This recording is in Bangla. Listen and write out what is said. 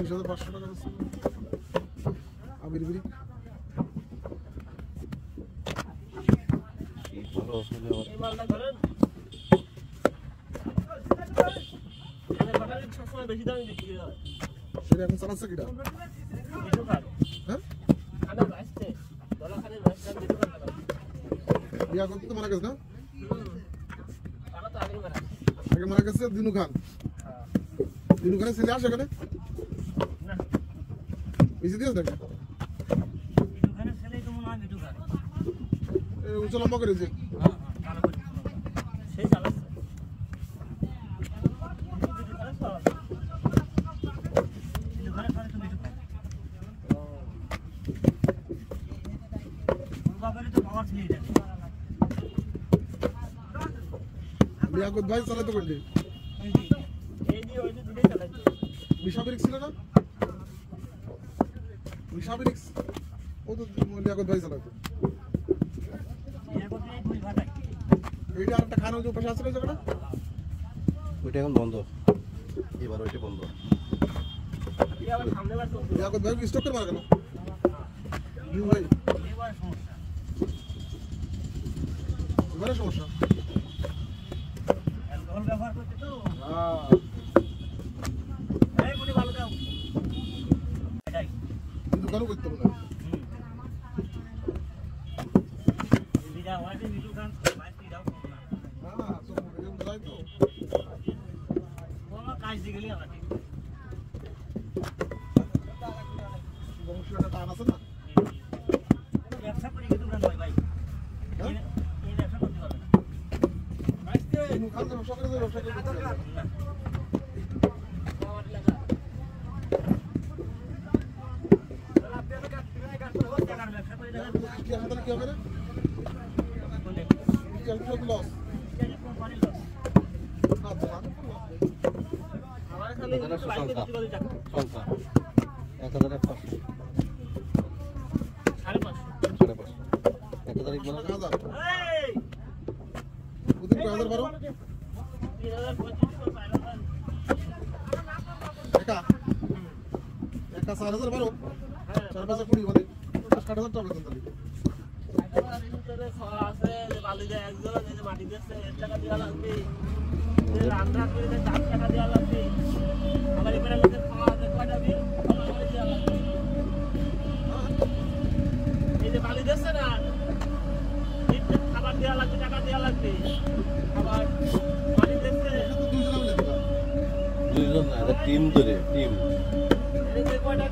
22,500 টাকা আছে আবির বিরি এই বড় আসলে এই মালটা ধরেন এখানে বাটালি সবসময় বেশি দামে বিক্রি হয় সেটা এখন চালাচ্ছে কিটা কিছু খান হ্যাঁ খানা বাঁচতে ডলার খালি বাঁচতে কিছু খান বিয়া করতে তো মারা গেছে না টাকা তো আগে মারা আগে মারা গেছে দিনু খান দিনু খানের ছেলে আসে এখানে না বেশি দিয়েছে নাকি বিটু খানের ছেলেই তো মনে হয় বিটু খান উঁচু লম্বা করেছে ভালো করে সেই চালাচ্ছে বিটু খানের চালাচ্ছে বিটু খানের পরে তো বিটু খান বাবারে তো পাওয়ার ছিল এটা বিয়া করতে ভাই চালাতে করলি এই দিয়ে ওই যে দুটোই চালাচ্ছে মিশাবিরিক্স ছিল না মিশাবিরিক্স ও তো লিয়াকত ভাই চালাতো এরকম এই দুই ভাটাই এইটা আরেকটা খান ওই যে পাশে আছে না জায়গাটা ওইটা এখন বন্ধ এবার ওইটা বন্ধ এই আবার সামনে বার চলছে লিয়াকত ভাই স্টক করে মারা গেল নিউ ভাই এবার সমস্যা এবারে সমস্যা অ্যালকোহল ব্যবহার করতে তো হ্যাঁ এই বলি ভালো দাও এটাই কিন্তু কেন করতে হবে না বিড়া হয় যে মিটু খান মাইতি দাও না না তো এরকম যাই তো কোনো কাজ দিয়ে গেলি আমাকে বংশীয়টা টান আছে না ব্যবসা করি কিন্তু না ভাই হ্যাঁ এই ব্যবসা করতে পারবে না দিনু খান ব্যবসা করে ব্যবসা করে করতে হবে না আমার লাগা আপনি তো কাট করে টাকার ব্যবসা করে দেখা কি আসলে কি হবে না কোনে কি আসলে লস এই কোম্পানি লস না তো না আমার খালি বাইকে দিতে বলে টাকা সংখ্যা 1500 550 550 1000 বলো হাজার এই ওদিন 2012 একা একা 4012 4,520 মানে 60,000 টাকা বেতন দিলি বালি দেয় একজন মাটি দিচ্ছে 1 টাকা দেওয়া লাগবে রান্না করে 4 টাকা দেওয়া লাগবে আবার এবারে লোকের খাওয়া কয়টা বিল দেওয়া লাগবে এই যে বালি দিচ্ছে না খাবার দেওয়া লাগবে টাকা দেওয়া লাগবে আবার মাটি দিচ্ছে দুইজন মিলে দিবা দুইজন না টিম ধরে টিম এই যে কয়টা